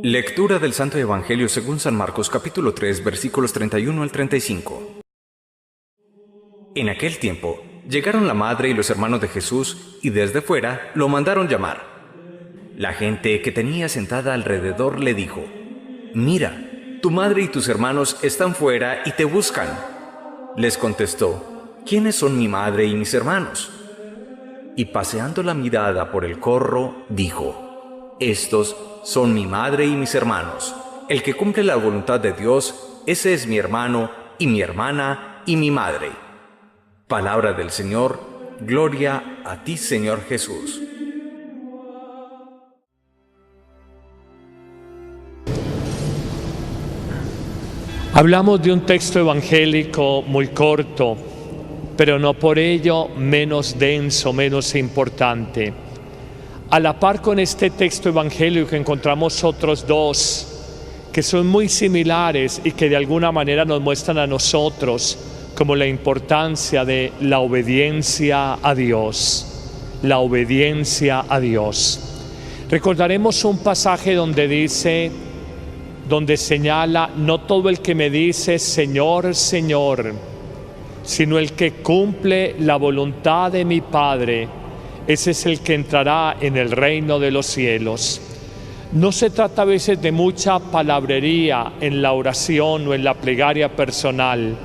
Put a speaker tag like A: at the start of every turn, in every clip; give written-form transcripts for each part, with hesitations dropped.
A: Lectura del Santo Evangelio según San Marcos capítulo 3 versículos 31 al 35. En aquel tiempo, llegaron la madre y los hermanos de Jesús y desde fuera lo mandaron llamar. La gente que tenía sentada alrededor le dijo: «Mira, tu madre y tus hermanos están fuera y te buscan». Les contestó: «¿Quiénes son mi madre y mis hermanos?». Y paseando la mirada por el corro, dijo: «Estos son mi madre y mis hermanos. El que cumple la voluntad de Dios, ese es mi hermano y mi hermana y mi madre». Palabra del Señor. Gloria a ti, Señor Jesús.
B: Hablamos de un texto evangélico muy corto, pero no por ello menos denso, menos importante. A la par con este texto evangélico encontramos otros dos que son muy similares y que de alguna manera nos muestran a nosotros como la importancia de la obediencia a Dios. La obediencia a Dios. Recordaremos un pasaje donde señala: no todo el que me dice Señor, Señor, sino el que cumple la voluntad de mi Padre, ese es el que entrará en el reino de los cielos. No se trata a veces de mucha palabrería en la oración o en la plegaria personal.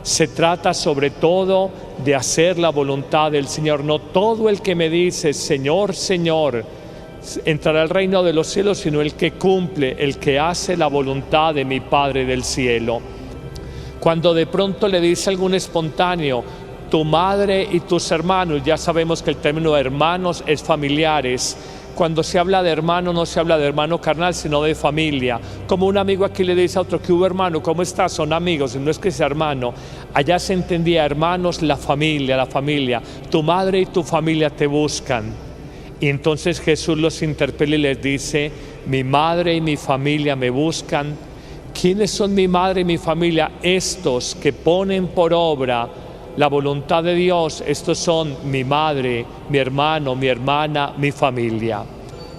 B: Se trata sobre todo de hacer la voluntad del Señor. No todo el que me dice Señor, Señor, entrará al reino de los cielos, sino el que cumple, el que hace la voluntad de mi Padre del cielo. Cuando de pronto le dice algún espontáneo, tu madre y tus hermanos, ya sabemos que el término hermanos es familiares. Cuando se habla de hermano, no se habla de hermano carnal, sino de familia. Como un amigo aquí le dice a otro: ¿qué hubo, hermano? ¿Cómo estás? Son amigos, no es que sea hermano. Allá se entendía hermanos, la familia. Tu madre y tu familia te buscan. Y entonces Jesús los interpela y les dice: mi madre y mi familia me buscan. ¿Quiénes son mi madre y mi familia? Estos que ponen por obra la voluntad de Dios. Estos son mi madre, mi hermano, mi hermana, mi familia.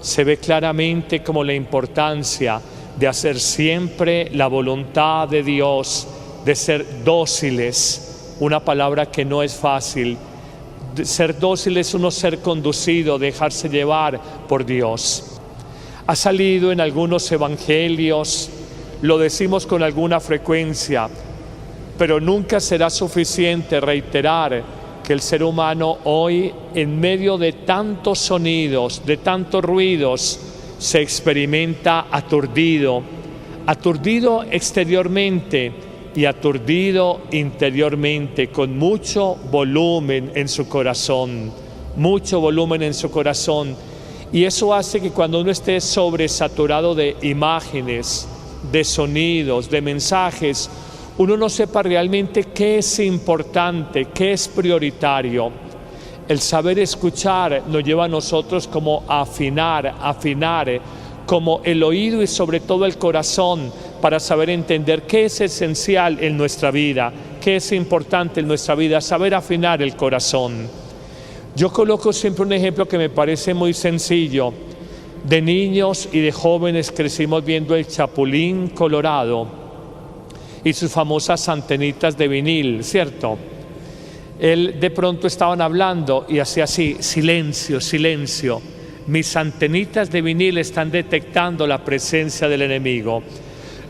B: Se ve claramente como la importancia de hacer siempre la voluntad de Dios, de ser dóciles, una palabra que no es fácil. Ser dócil es uno ser conducido, dejarse llevar por Dios. Ha salido en algunos evangelios, lo decimos con alguna frecuencia, pero nunca será suficiente reiterar que el ser humano hoy, en medio de tantos sonidos, de tantos ruidos, se experimenta aturdido exteriormente y aturdido interiormente, con mucho volumen en su corazón, Y eso hace que cuando uno esté sobresaturado de imágenes, de sonidos, de mensajes, uno no sepa realmente qué es importante, qué es prioritario. El saber escuchar nos lleva a nosotros como a afinar, como el oído y sobre todo el corazón, para saber entender qué es esencial en nuestra vida, qué es importante en nuestra vida, saber afinar el corazón. Yo coloco siempre un ejemplo que me parece muy sencillo. De niños y de jóvenes crecimos viendo el Chapulín Colorado y sus famosas antenitas de vinil, ¿cierto? Él de pronto estaban hablando y hacía así: silencio, silencio. Mis antenitas de vinil están detectando la presencia del enemigo.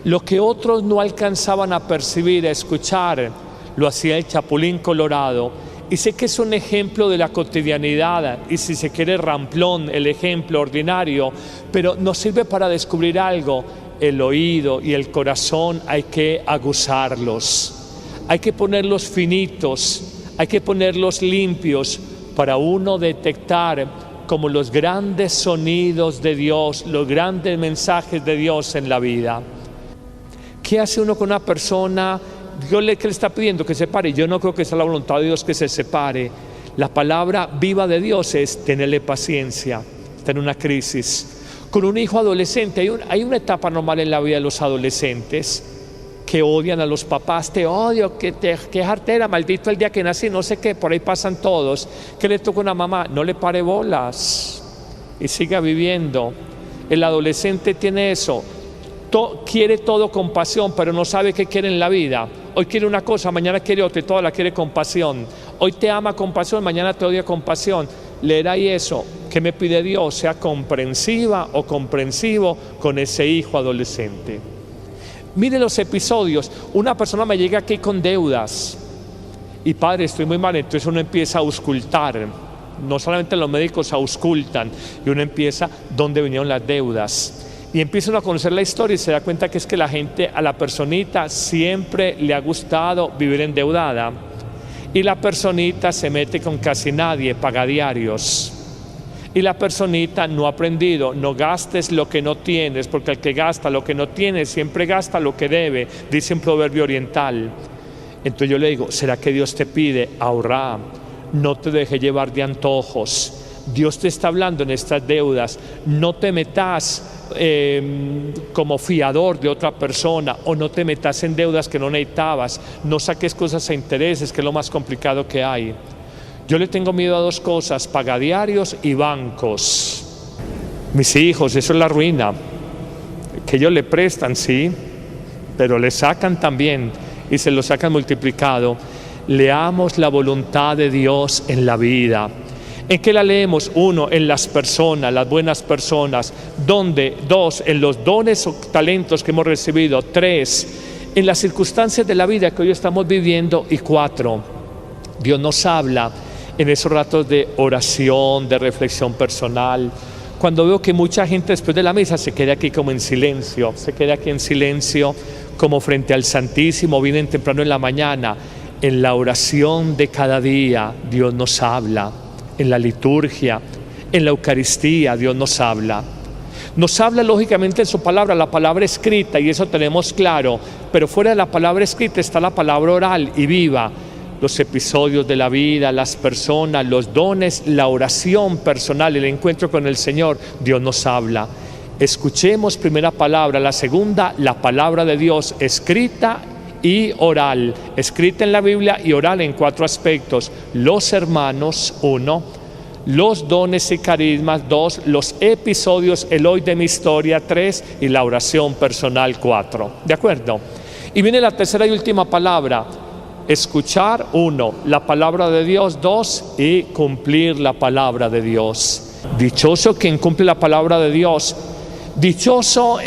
B: Lo que otros no alcanzaban a percibir, a escuchar, lo hacía el Chapulín Colorado. Y sé que es un ejemplo de la cotidianidad y, si se quiere, ramplón, el ejemplo ordinario, pero nos sirve para descubrir algo. El oído y el corazón hay que aguzarlos, hay que ponerlos finitos, hay que ponerlos limpios para uno detectar como los grandes sonidos de Dios, los grandes mensajes de Dios en la vida. ¿Qué hace uno con una persona? Dios que le está pidiendo que se separe. Yo no creo que sea la voluntad de Dios que se separe. La palabra viva de Dios es tenerle paciencia. Está en una crisis. Con un hijo adolescente, hay una etapa normal en la vida de los adolescentes que odian a los papás. Te odio, que jartera, maldito el día que nací, no sé qué, por ahí pasan todos. ¿Qué le toca a una mamá? No le pare bolas y siga viviendo. El adolescente tiene eso. Quiere todo con pasión, pero no sabe qué quiere en la vida. Hoy quiere una cosa, mañana quiere otra y toda la quiere con pasión. Hoy te ama con pasión, mañana te odia con pasión. Leer ahí eso, ¿qué me pide Dios? Sea comprensiva o comprensivo con ese hijo adolescente. Mire los episodios. Una persona me llega aquí con deudas y padre, estoy muy mal, entonces uno empieza a auscultar. No solamente los médicos auscultan y uno empieza dónde vinieron las deudas. Y empiezan a conocer la historia y se da cuenta que es que la gente, a la personita siempre le ha gustado vivir endeudada. Y la personita se mete con casi nadie, paga diarios. Y la personita no ha aprendido, no gastes lo que no tienes, porque el que gasta lo que no tiene siempre gasta lo que debe, dice un proverbio oriental. Entonces yo le digo, ¿será que Dios te pide ahorrar? No te dejes llevar de antojos. Dios te está hablando en estas deudas. No te metas como fiador de otra persona, o no te metas en deudas que no necesitabas. No saques cosas a intereses, que es lo más complicado que hay. Yo le tengo miedo a dos cosas: pagadiarios y bancos. Mis hijos, eso es la ruina. Que ellos le prestan, sí, pero le sacan también y se lo sacan multiplicado. Leamos la voluntad de Dios en la vida. ¿En qué la leemos? 1, en las personas, las buenas personas. ¿Dónde? 2, en los dones o talentos que hemos recibido. 3, en las circunstancias de la vida que hoy estamos viviendo. Y 4, Dios nos habla en esos ratos de oración, de reflexión personal. Cuando veo que mucha gente después de la misa se queda aquí como en silencio, se queda aquí en silencio como frente al Santísimo, vienen temprano en la mañana. En la oración de cada día Dios nos habla. En la liturgia, en la Eucaristía, Dios nos habla. Nos habla lógicamente en su palabra, la palabra escrita, y eso tenemos claro, pero fuera de la palabra escrita está la palabra oral y viva. Los episodios de la vida, las personas, los dones, la oración personal, el encuentro con el Señor, Dios nos habla. Escuchemos primera palabra, la segunda, la palabra de Dios escrita y oral, escrita en la Biblia y oral en 4 aspectos: los hermanos, 1, los dones y carismas, 2, los episodios, el hoy de mi historia, 3, y la oración personal, 4. ¿De acuerdo? Y viene la tercera y última palabra: escuchar, 1, la palabra de Dios, 2, y cumplir la palabra de Dios. Dichoso quien cumple la palabra de Dios. Dichoso,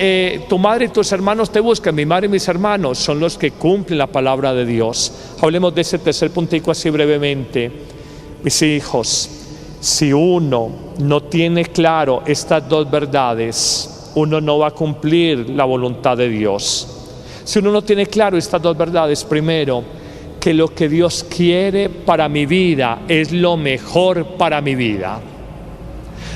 B: tu madre y tus hermanos te buscan. Mi madre y mis hermanos son los que cumplen la palabra de Dios. Hablemos de ese tercer puntico así brevemente. Mis hijos, si uno no tiene claro estas dos verdades, uno no va a cumplir la voluntad de Dios. Si uno no tiene claro estas dos verdades, primero, que lo que Dios quiere para mi vida es lo mejor para mi vida.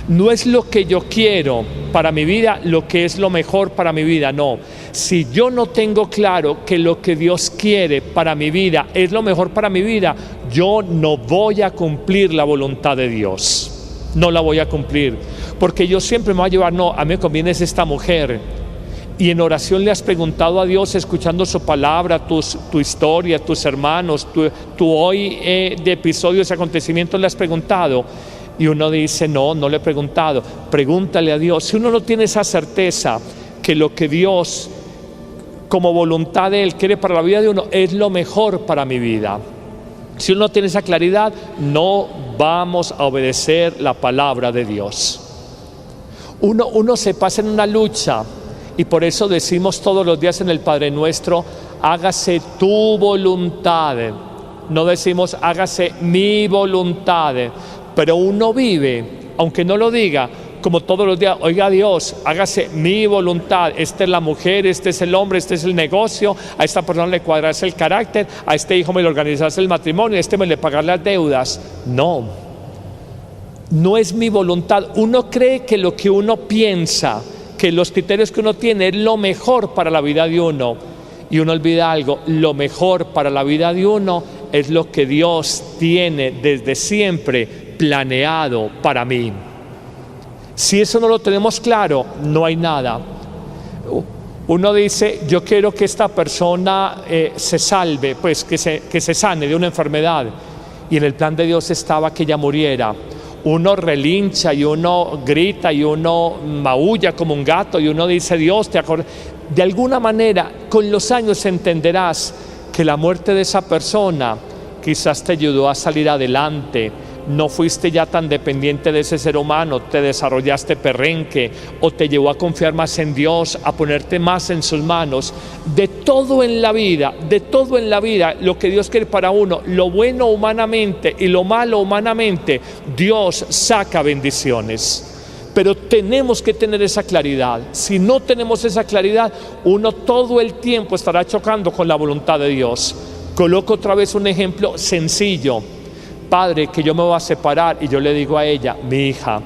B: No es lo que yo quiero para mi vida lo que es lo mejor para mi vida, no. Si yo no tengo claro que lo que Dios quiere para mi vida es lo mejor para mi vida, yo no voy a cumplir la voluntad de Dios. No la voy a cumplir, porque yo siempre me voy a llevar, no, a mí me conviene es esta mujer. Y en oración le has preguntado a Dios, escuchando su palabra, tu historia, tus hermanos, tu hoy de episodios y acontecimientos le has preguntado. Y uno dice, no le he preguntado. Pregúntale a Dios. Si uno no tiene esa certeza que lo que Dios, como voluntad de Él, quiere para la vida de uno, es lo mejor para mi vida. Si uno no tiene esa claridad, no vamos a obedecer la palabra de Dios. Uno se pasa en una lucha, y por eso decimos todos los días en el Padre Nuestro: hágase tu voluntad. No decimos hágase mi voluntad. Pero uno vive, aunque no lo diga, como todos los días: oiga Dios, hágase mi voluntad. Esta es la mujer, este es el hombre, este es el negocio, a esta persona le cuadrarse el carácter, a este hijo me le organizarse el matrimonio, a este me le pagar las deudas. No es mi voluntad. Uno cree que lo que uno piensa, que los criterios que uno tiene es lo mejor para la vida de uno, y uno olvida algo: lo mejor para la vida de uno es lo que Dios tiene desde siempre planeado para mí. Si eso no lo tenemos claro, no hay nada. Uno dice: yo quiero que esta persona se salve, pues que se sane de una enfermedad, y en el plan de Dios estaba que ella muriera. uno relincha y uno grita y uno maulla como un gato y uno dice, Dios, te acuerdas. De alguna manera, con los años entenderás que la muerte de esa persona quizás te ayudó a salir adelante. No fuiste ya tan dependiente de ese ser humano, te desarrollaste perrenque o te llevó a confiar más en Dios, a ponerte más en sus manos. De todo en la vida, lo que Dios quiere para uno, lo bueno humanamente y lo malo humanamente, Dios saca bendiciones. Pero tenemos que tener esa claridad. Si no tenemos esa claridad, uno todo el tiempo estará chocando con la voluntad de Dios. Coloco otra vez un ejemplo sencillo. Padre, que yo me voy a separar, y yo le digo a ella, mi hija,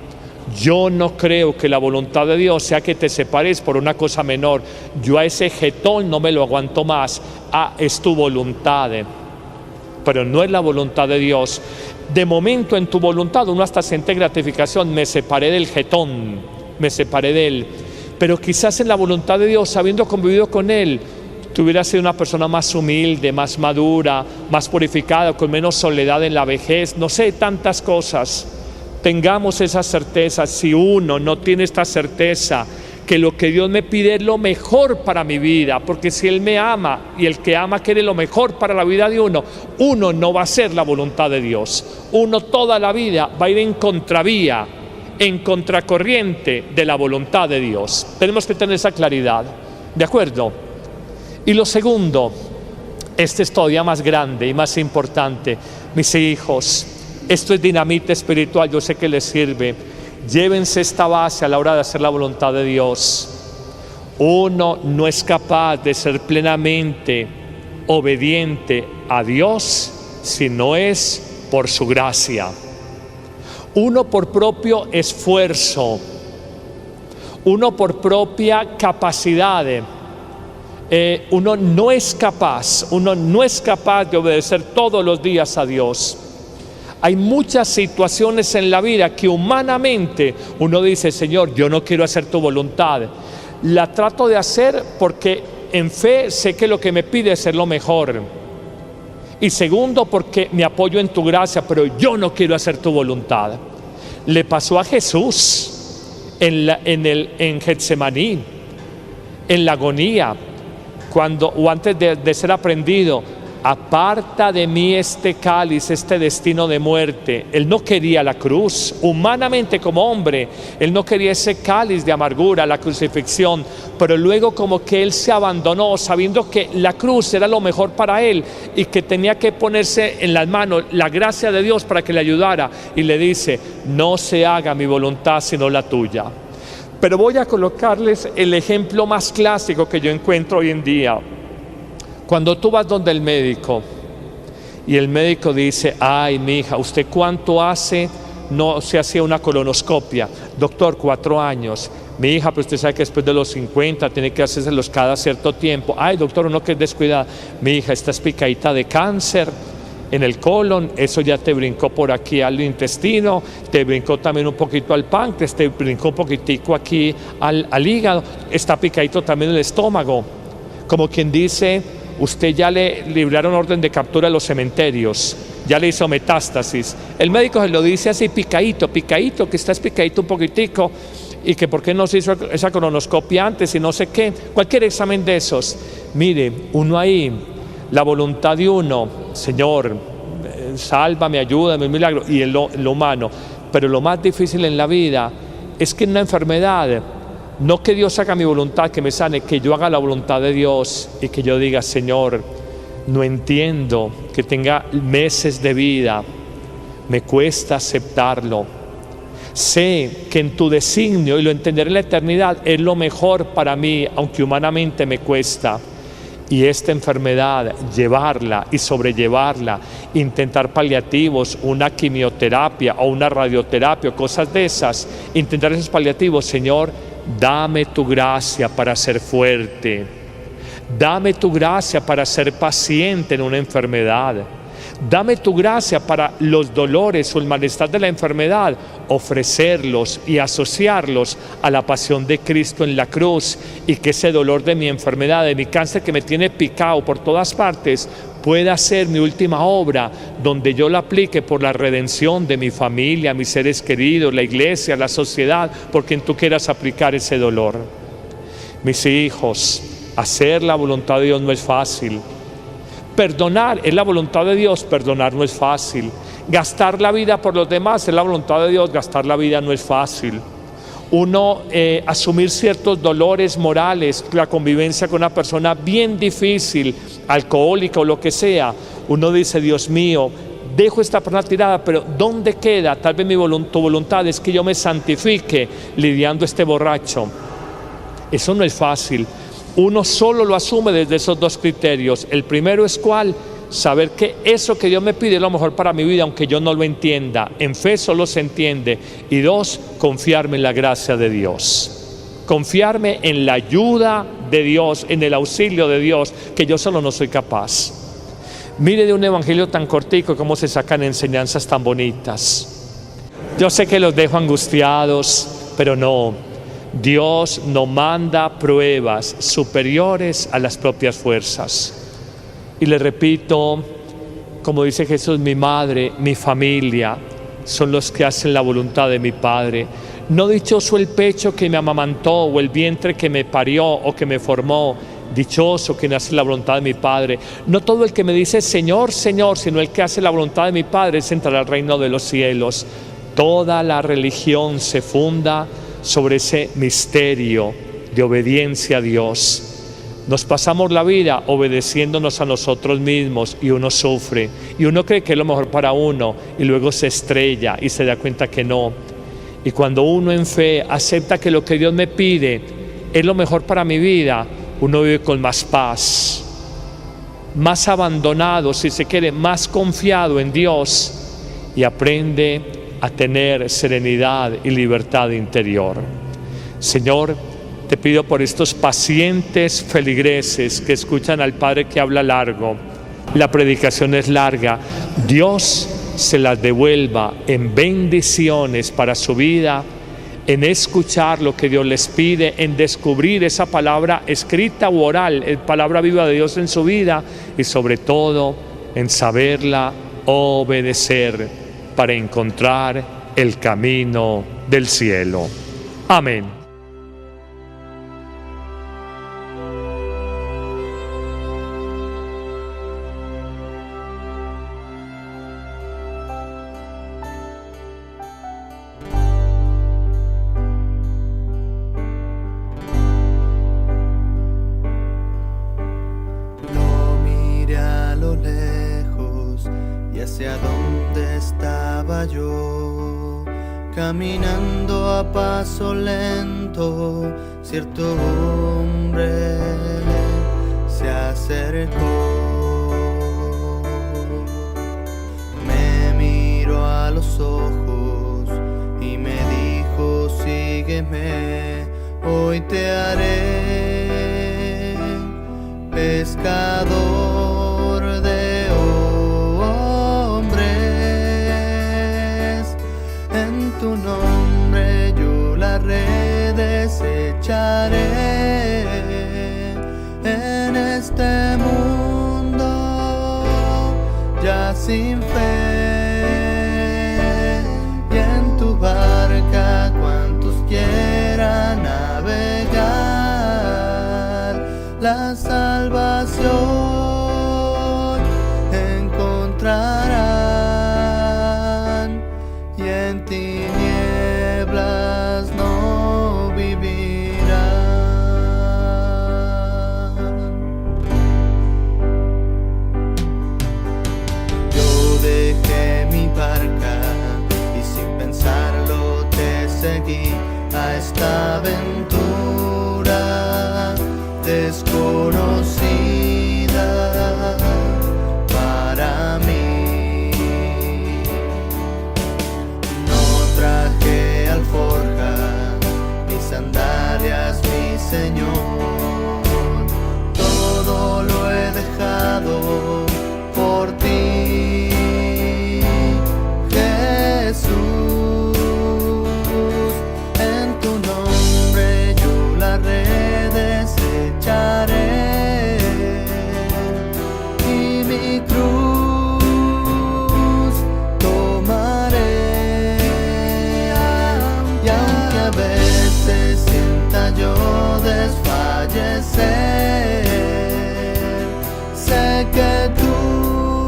B: yo no creo que la voluntad de Dios sea que te separes por una cosa menor. Yo a ese jetón no me lo aguanto más. Es tu voluntad, pero no es la voluntad de Dios. De momento en tu voluntad uno hasta siente gratificación, me separé del jetón, me separé de él, pero quizás en la voluntad de Dios, habiendo convivido con él, tú hubieras sido una persona más humilde, más madura, más purificada, con menos soledad en la vejez, no sé, tantas cosas. Tengamos esa certeza. Si uno no tiene esta certeza, que lo que Dios me pide es lo mejor para mi vida, porque si Él me ama y el que ama quiere lo mejor para la vida de uno, uno no va a hacer la voluntad de Dios. Uno toda la vida va a ir en contravía, en contracorriente de la voluntad de Dios. Tenemos que tener esa claridad, ¿de acuerdo? Y lo segundo, este es todavía más grande y más importante. Mis hijos, esto es dinamita espiritual, yo sé que les sirve. Llévense esta base a la hora de hacer la voluntad de Dios. Uno no es capaz de ser plenamente obediente a Dios si no es por su gracia. Uno por propio esfuerzo, uno por propia capacidad. Uno no es capaz de obedecer todos los días a Dios. Hay muchas situaciones en la vida que humanamente uno dice, Señor, yo no quiero hacer tu voluntad. La trato de hacer porque en fe sé que lo que me pide es ser lo mejor. Y segundo, porque me apoyo en tu gracia, pero yo no quiero hacer tu voluntad. Le pasó a Jesús en Getsemaní, en la agonía, antes de ser aprendido. Aparta de mí este cáliz, este destino de muerte. Él no quería la cruz, humanamente como hombre, él no quería ese cáliz de amargura, la crucifixión, pero luego como que él se abandonó, sabiendo que la cruz era lo mejor para él y que tenía que ponerse en las manos la gracia de Dios para que le ayudara, y le dice, no se haga mi voluntad sino la tuya. Pero voy a colocarles el ejemplo más clásico que yo encuentro hoy en día. Cuando tú vas donde el médico y el médico dice, ay, mi hija, ¿usted cuánto hace no se hacía una colonoscopia? Doctor, 4 años. Mi hija, pero usted sabe que después de los 50 tiene que hacérselos cada cierto tiempo. Ay, doctor, uno que es descuidado. Mi hija, estás picadita de cáncer en el colon, eso ya te brincó por aquí al intestino, te brincó también un poquito al páncreas, te brincó un poquitico aquí al hígado, está picadito también el estómago. Como quien dice, usted ya le libraron orden de captura a los cementerios, ya le hizo metástasis. El médico se lo dice así, picadito, que estás picadito un poquitico, y que por qué no se hizo esa colonoscopia antes y no sé qué, cualquier examen de esos. Mire, uno ahí, la voluntad de uno, Señor, sálvame, ayúdame, un milagro, y lo humano. Pero lo más difícil en la vida es que en una enfermedad, no que Dios haga mi voluntad, que me sane, que yo haga la voluntad de Dios y que yo diga, Señor, no entiendo que tenga meses de vida, me cuesta aceptarlo. Sé que en tu designio, y lo entenderé en la eternidad, es lo mejor para mí, aunque humanamente me cuesta. Y esta enfermedad, llevarla y sobrellevarla, intentar paliativos, una quimioterapia o una radioterapia, cosas de esas, intentar esos paliativos, Señor, dame tu gracia para ser fuerte, dame tu gracia para ser paciente en una enfermedad, dame tu gracia para los dolores o el malestar de la enfermedad, ofrecerlos y asociarlos a la pasión de Cristo en la cruz, y que ese dolor de mi enfermedad, de mi cáncer que me tiene picado por todas partes, pueda ser mi última obra, donde yo la aplique por la redención de mi familia, mis seres queridos, la iglesia, la sociedad, por quien tú quieras aplicar ese dolor. Mis hijos, hacer la voluntad de Dios no es fácil. Perdonar es la voluntad de Dios, perdonar no es fácil. Gastar la vida por los demás es la voluntad de Dios, gastar la vida no es fácil. Uno asumir ciertos dolores morales, la convivencia con una persona bien difícil, alcohólica o lo que sea, uno dice, Dios mío, dejo esta persona tirada, pero ¿dónde queda? Tal vez tu voluntad es que yo me santifique lidiando este borracho. Eso no es fácil. Uno solo lo asume desde esos dos criterios. El primero es ¿cuál? Saber que eso que Dios me pide es lo mejor para mi vida, aunque yo no lo entienda. En fe solo se entiende. Y dos, confiarme en la gracia de Dios. Confiarme en la ayuda de Dios, en el auxilio de Dios, que yo solo no soy capaz. Mire de un evangelio tan cortico cómo se sacan enseñanzas tan bonitas. Yo sé que los dejo angustiados, pero no. Dios no manda pruebas superiores a las propias fuerzas. Y le repito, como dice Jesús, mi madre, mi familia, son los que hacen la voluntad de mi Padre. No dichoso el pecho que me amamantó o el vientre que me parió o que me formó. Dichoso quien hace la voluntad de mi Padre. No todo el que me dice Señor, Señor, sino el que hace la voluntad de mi Padre es entrar al reino de los cielos. Toda la religión se funda sobre ese misterio de obediencia a Dios. Nos pasamos la vida obedeciéndonos a nosotros mismos y uno sufre y uno cree que es lo mejor para uno y luego se estrella y se da cuenta que no. Y cuando uno en fe acepta que lo que Dios me pide es lo mejor para mi vida, uno vive con más paz, más abandonado, si se quiere, más confiado en Dios y aprende a tener serenidad y libertad interior. Señor, te pido por estos pacientes feligreses que escuchan al Padre que habla largo. La predicación es larga. Dios se las devuelva en bendiciones para su vida, en escuchar lo que Dios les pide, en descubrir esa palabra escrita u oral, palabra viva de Dios en su vida y sobre todo en saberla obedecer para encontrar el camino del cielo. Amén.
C: Hacia dónde estaba yo, caminando a paso lento, cierto hombre se acercó, me miró a los ojos y me dijo, sígueme, hoy te haré pescador de tu nombre yo las redes echaré en este mundo ya sin fe, y en tu barca cuantos quieran navegar la salvación encontrarán, y en tinieblas no vivirán. Yo dejé mi barca y sin pensarlo te seguí a esta aventura desconocida para mí. Traje alforja, mis sandalias, mi Señor, todo lo he dejado por ti, Jesús. En tu nombre yo las redes echaré hacer. Sé que tú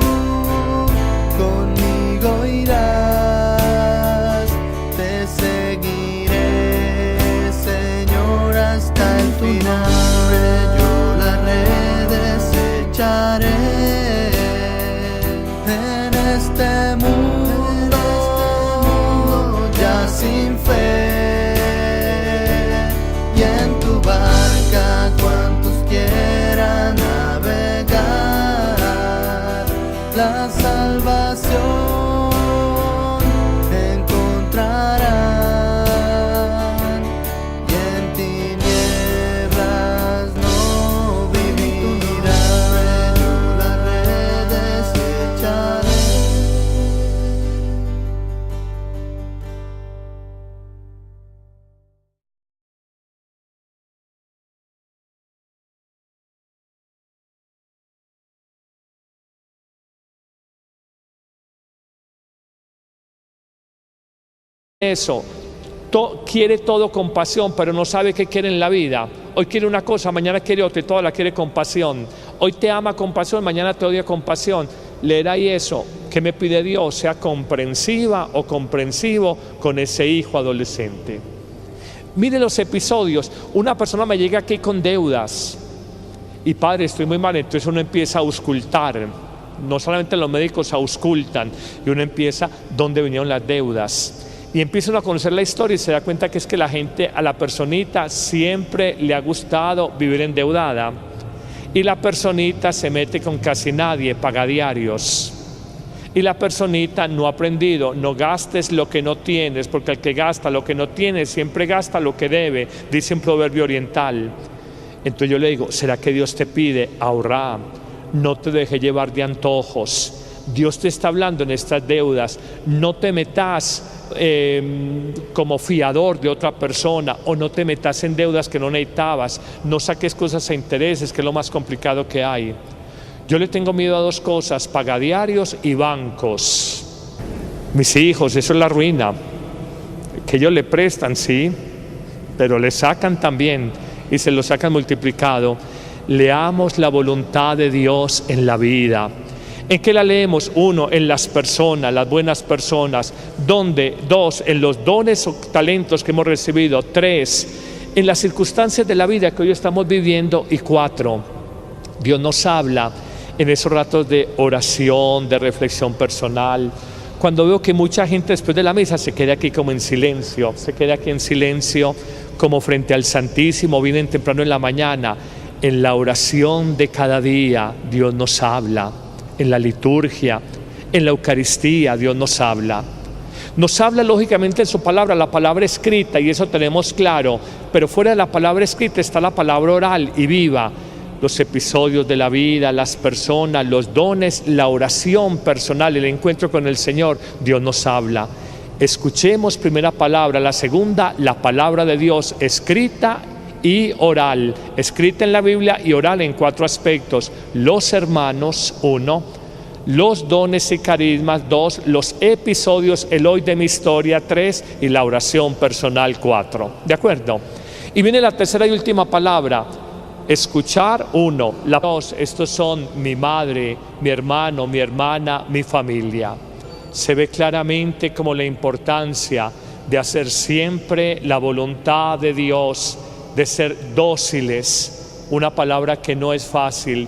C: conmigo irás, te seguiré, Señor, hasta el final. Yo las redes echaré en este mundo ya sin fe, y en tu barca cuantos quieran navegar, la salvación encontrarán, y en tinieblas no vivirán. Yo las redes echaré.
B: Eso, quiere todo con pasión, pero no sabe qué quiere en la vida. Hoy quiere una cosa, mañana quiere otra y toda la quiere con pasión. Hoy te ama con pasión, mañana te odia con pasión. Leerá y eso, que me pide Dios, sea comprensiva o comprensivo con ese hijo adolescente. Mire los episodios, una persona me llega aquí con deudas y padre, estoy muy mal, entonces uno empieza a auscultar. No solamente los médicos auscultan y uno empieza dónde vinieron las deudas. Y empiezan a conocer la historia y se da cuenta que es que la gente, a la personita siempre le ha gustado vivir endeudada. Y la personita se mete con casi nadie, paga diarios. Y la personita no ha aprendido, no gastes lo que no tienes, porque el que gasta lo que no tiene siempre gasta lo que debe, dice un proverbio oriental. Entonces yo le digo, ¿será que Dios te pide ahorrar? No te dejes llevar de antojos. Dios te está hablando en estas deudas, no te metas como fiador de otra persona, o no te metas en deudas que no necesitabas, no saques cosas a intereses, que es lo más complicado que hay. Yo le tengo miedo a dos cosas, pagadiarios y bancos. Mis hijos, eso es la ruina, que ellos le prestan, sí, pero le sacan también y se lo sacan multiplicado. Leamos la voluntad de Dios en la vida. ¿En qué la leemos? 1, en las personas, las buenas personas. ¿Dónde? 2, en los dones o talentos que hemos recibido. 3, en las circunstancias de la vida que hoy estamos viviendo. Y 4, Dios nos habla en esos ratos de oración, de reflexión personal. Cuando veo que mucha gente después de la misa se queda aquí como en silencio, se queda aquí en silencio como frente al Santísimo, vienen temprano en la mañana. En la oración de cada día Dios nos habla. En la liturgia, en la Eucaristía, Dios nos habla. Nos habla lógicamente en su palabra, la palabra escrita, y eso tenemos claro, pero fuera de la palabra escrita está la palabra oral y viva. Los episodios de la vida, las personas, los dones, la oración personal, el encuentro con el Señor, Dios nos habla. Escuchemos primera palabra, la segunda, la palabra de Dios escrita y oral, escrita en la Biblia y oral en 4 aspectos: los hermanos, 1, los dones y carismas, 2, los episodios, el hoy de mi historia, 3, y la oración personal, 4. ¿De acuerdo? Y viene la tercera y última palabra, escuchar, 1, la 2, estos son mi madre, mi hermano, mi hermana, mi familia. Se ve claramente como la importancia de hacer siempre la voluntad de Dios, de ser dóciles, una palabra que no es fácil.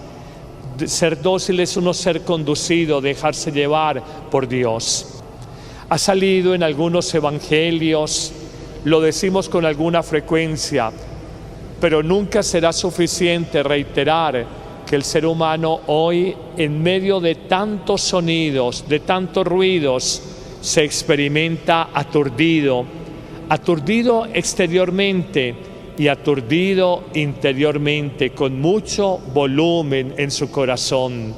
B: De ser dócil es uno ser conducido, dejarse llevar por Dios. Ha salido en algunos evangelios, lo decimos con alguna frecuencia, pero nunca será suficiente reiterar que el ser humano hoy, en medio de tantos sonidos, de tantos ruidos, se experimenta aturdido exteriormente y aturdido interiormente, con mucho volumen en su corazón,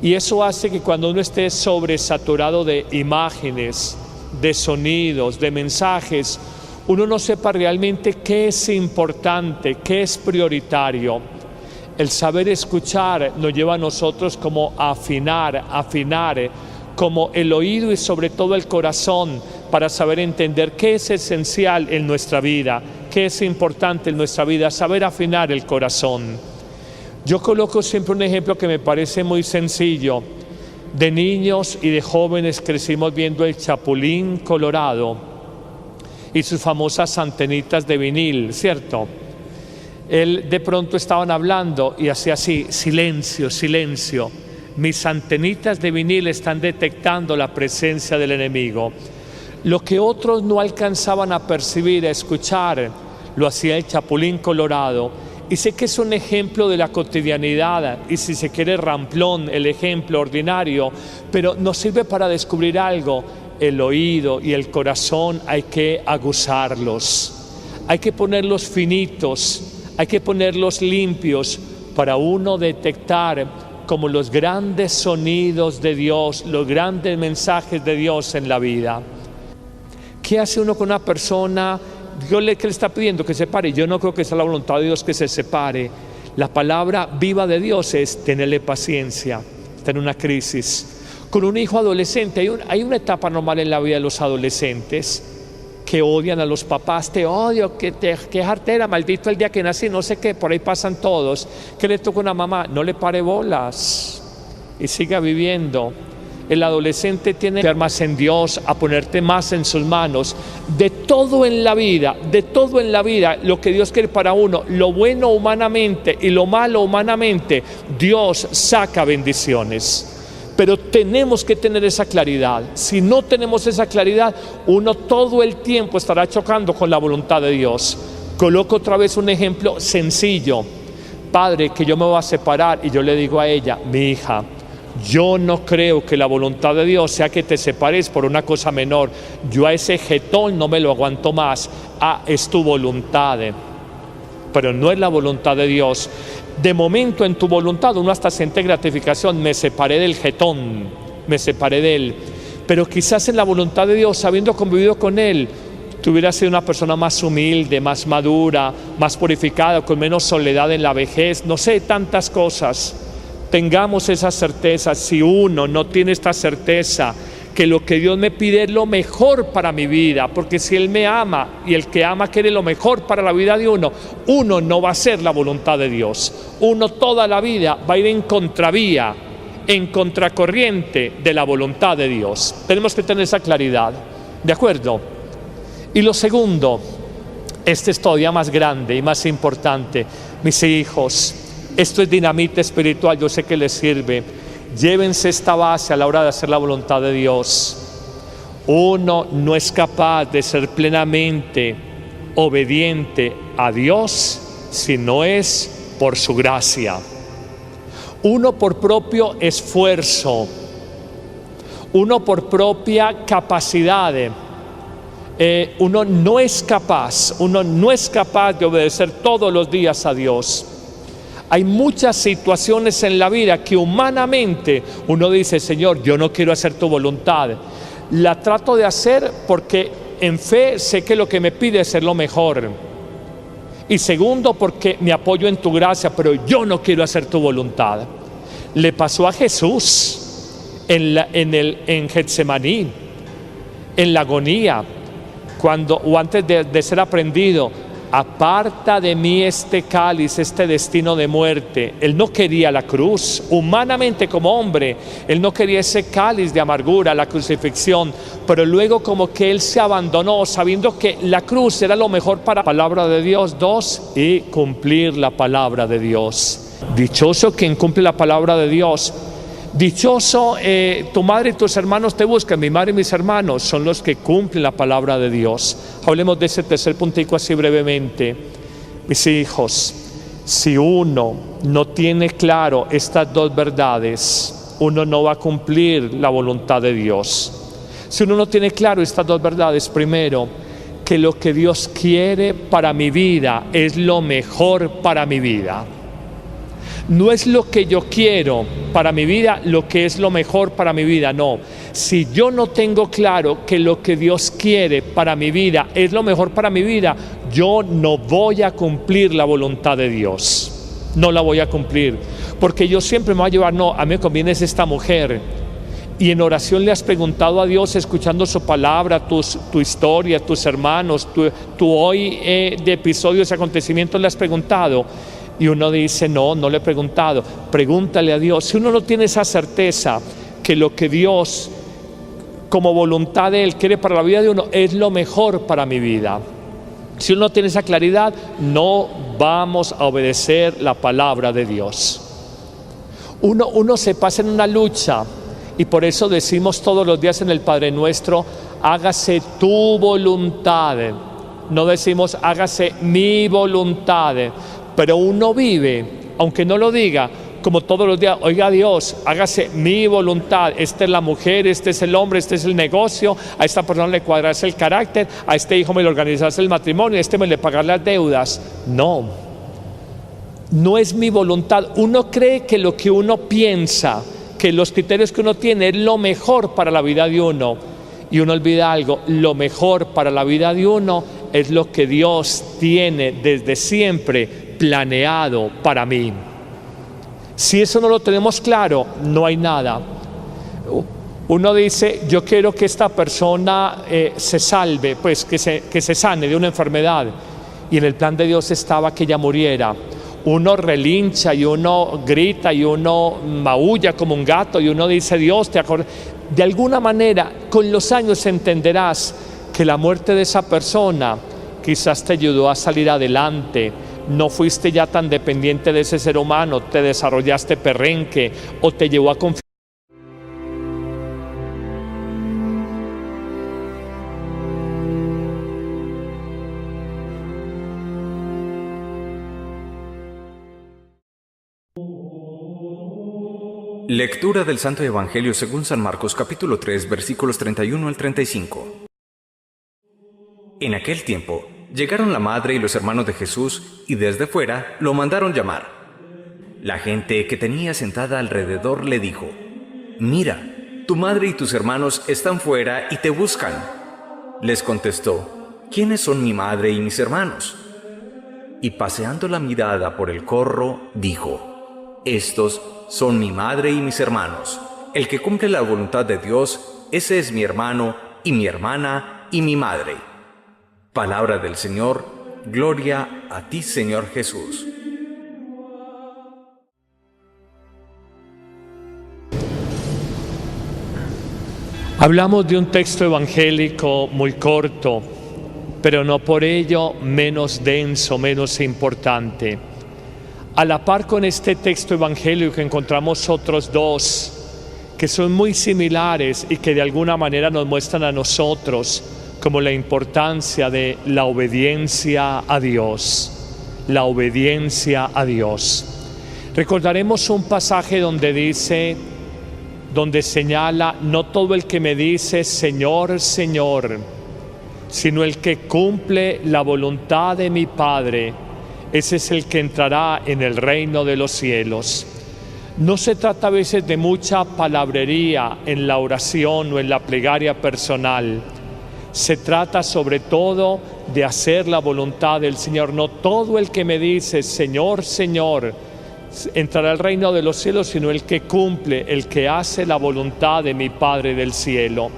B: y eso hace que cuando uno esté sobresaturado de imágenes, de sonidos, de mensajes, uno no sepa realmente qué es importante, qué es prioritario. El saber escuchar nos lleva a nosotros como a afinar como el oído y sobre todo el corazón, para saber entender qué es esencial en nuestra vida, ¿qué es importante en nuestra vida? Saber afinar el corazón. Yo coloco siempre un ejemplo que me parece muy sencillo. De niños y de jóvenes crecimos viendo el Chapulín Colorado y sus famosas antenitas de vinil, ¿cierto? Él de pronto estaban hablando y hacía así, silencio, silencio. Mis antenitas de vinil están detectando la presencia del enemigo. Lo que otros no alcanzaban a percibir, a escuchar, lo hacía el Chapulín Colorado. Y sé que es un ejemplo de la cotidianidad y, si se quiere, ramplón, el ejemplo ordinario, pero nos sirve para descubrir algo. El oído y el corazón hay que aguzarlos, hay que ponerlos finitos, hay que ponerlos limpios para uno detectar como los grandes sonidos de Dios, los grandes mensajes de Dios en la vida. ¿Qué hace uno con una persona? ¿Qué le está pidiendo? Que se separe. Yo no creo que sea la voluntad de Dios que se separe. La palabra viva de Dios es tenerle paciencia. Está en una crisis. Con un hijo adolescente, hay una etapa normal en la vida de los adolescentes que odian a los papás. Te odio, que jartera, maldito el día que nací, no sé qué, por ahí pasan todos. ¿Qué le toca a una mamá? No le pare bolas y siga viviendo. El adolescente tiene que ver más en Dios, a ponerte más en sus manos. De todo en la vida, lo que Dios quiere para uno, lo bueno humanamente y lo malo humanamente, Dios saca bendiciones. Pero tenemos que tener esa claridad. Si no tenemos esa claridad, uno todo el tiempo estará chocando con la voluntad de Dios. Coloco otra vez un ejemplo sencillo. Padre, que yo me voy a separar, y yo le digo a ella, mi hija, yo no creo que la voluntad de Dios sea que te separes por una cosa menor. Yo a ese jetón no me lo aguanto más. Es tu voluntad, pero no es la voluntad de Dios. De momento en tu voluntad uno hasta siente gratificación. Me separé del jetón, me separé de él. Pero quizás en la voluntad de Dios, habiendo convivido con él, tú hubieras sido una persona más humilde, más madura, más purificada, con menos soledad en la vejez. No sé, tantas cosas. Tengamos esa certeza. Si uno no tiene esta certeza que lo que Dios me pide es lo mejor para mi vida, porque si Él me ama y el que ama quiere lo mejor para la vida de uno, uno no va a hacer la voluntad de Dios. Uno toda la vida va a ir en contravía, en contracorriente de la voluntad de Dios. Tenemos que tener esa claridad, ¿de acuerdo? Y lo segundo, este es todavía más grande y más importante. Mis hijos, esto es dinamita espiritual, yo sé que les sirve. Llévense esta base a la hora de hacer la voluntad de Dios. Uno no es capaz de ser plenamente obediente a Dios si no es por su gracia. Uno por propio esfuerzo, uno por propia capacidad, uno no es capaz de obedecer todos los días a Dios. Hay muchas situaciones en la vida que humanamente uno dice, Señor, yo no quiero hacer tu voluntad. La trato de hacer porque en fe sé que lo que me pide es ser lo mejor. Y segundo, porque me apoyo en tu gracia, pero yo no quiero hacer tu voluntad. Le pasó a Jesús en Getsemaní, en la agonía, antes de ser aprendido. Aparta de mí este cáliz, este destino de muerte. Él no quería la cruz, humanamente como hombre, él no quería ese cáliz de amargura, la crucifixión, pero luego como que él se abandonó, sabiendo que la cruz era lo mejor para la palabra de Dios. 2, y cumplir la palabra de Dios. Dichoso quien cumple la palabra de Dios. Dichoso, tu madre y tus hermanos te buscan. Mi madre y mis hermanos son los que cumplen la palabra de Dios. Hablemos de ese tercer puntico así brevemente. Mis hijos, si uno no tiene claro estas dos verdades, uno no va a cumplir la voluntad de Dios. Si uno no tiene claro estas dos verdades, primero, que lo que Dios quiere para mi vida es lo mejor para mi vida. No es lo que yo quiero para mi vida, lo que es lo mejor para mi vida, no. Si yo no tengo claro que lo que Dios quiere para mi vida es lo mejor para mi vida, yo no voy a cumplir la voluntad de Dios. No la voy a cumplir, porque yo siempre me voy a llevar, no, a mí me conviene es esta mujer. y en oración le has preguntado a Dios, escuchando su palabra, tu historia, tus hermanos, tu hoy de episodios y acontecimientos le has preguntado, y uno dice, no le he preguntado. Pregúntale a Dios. Si uno no tiene esa certeza que lo que Dios, como voluntad de Él, quiere para la vida de uno, es lo mejor para mi vida, si uno no tiene esa claridad, no vamos a obedecer la palabra de Dios. Uno se pasa en una lucha, y por eso decimos todos los días en el Padre Nuestro, hágase tu voluntad. No decimos hágase mi voluntad, pero uno vive, aunque no lo diga, como todos los días, oiga Dios, hágase mi voluntad. Esta es la mujer, este es el hombre, este es el negocio, a esta persona le cuadrarse el carácter, a este hijo me le organizarse el matrimonio, a este me le pagar las deudas. No es mi voluntad. Uno cree que lo que uno piensa, que los criterios que uno tiene es lo mejor para la vida de uno, y uno olvida algo: lo mejor para la vida de uno es lo que Dios tiene desde siempre planeado para mí. Si eso no lo tenemos claro, no hay nada. Uno dice, yo quiero que esta persona se salve, pues que se sane de una enfermedad, y en el plan de Dios estaba que ella muriera. Uno relincha y uno grita y uno maulla como un gato y uno dice, Dios, te acuerdas. De alguna manera, con los años entenderás que la muerte de esa persona quizás te ayudó a salir adelante. No fuiste ya tan dependiente de ese ser humano, te desarrollaste perrenque o te llevó a confiar.
A: Lectura del Santo Evangelio según San Marcos capítulo 3 versículos 31 al 35. En aquel tiempo llegaron la madre y los hermanos de Jesús y desde fuera lo mandaron llamar. La gente que tenía sentada alrededor le dijo, «Mira, tu madre y tus hermanos están fuera y te buscan». Les contestó, «¿Quiénes son mi madre y mis hermanos?». Y paseando la mirada por el corro, dijo, «Estos son mi madre y mis hermanos. El que cumple la voluntad de Dios, ese es mi hermano y mi hermana y mi madre». Palabra del Señor. Gloria a ti, Señor Jesús.
B: Hablamos de un texto evangélico muy corto, pero no por ello menos denso, menos importante. A la par con este texto evangélico encontramos otros dos que son muy similares y que de alguna manera nos muestran a nosotros como la importancia de la obediencia a Dios. La obediencia a Dios. Recordaremos un pasaje donde señala, no todo el que me dice Señor, Señor, sino el que cumple la voluntad de mi Padre, ese es el que entrará en el reino de los cielos. No se trata a veces de mucha palabrería en la oración o en la plegaria personal. Se trata sobre todo de hacer la voluntad del Señor. No todo el que me dice Señor, Señor, entrará al reino de los cielos, sino el que cumple, el que hace la voluntad de mi Padre del cielo.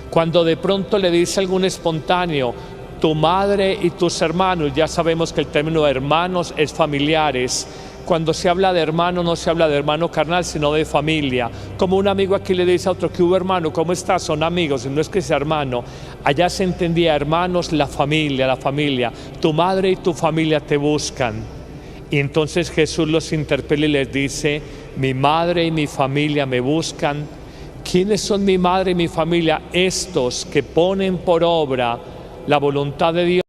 B: Cuando de pronto le dice algún espontáneo, tu madre y tus hermanos, ya sabemos que el término hermanos es familiares. Cuando se habla de hermano, no se habla de hermano carnal, sino de familia. Como un amigo aquí le dice a otro, ¿qué hubo, hermano? ¿Cómo estás? Son amigos, y no es que sea hermano. Allá se entendía hermanos, la familia. Tu madre y tu familia te buscan. Y entonces Jesús los interpela y les dice, mi madre y mi familia me buscan. ¿Quiénes son mi madre y mi familia? Estos que ponen por obra la voluntad de Dios.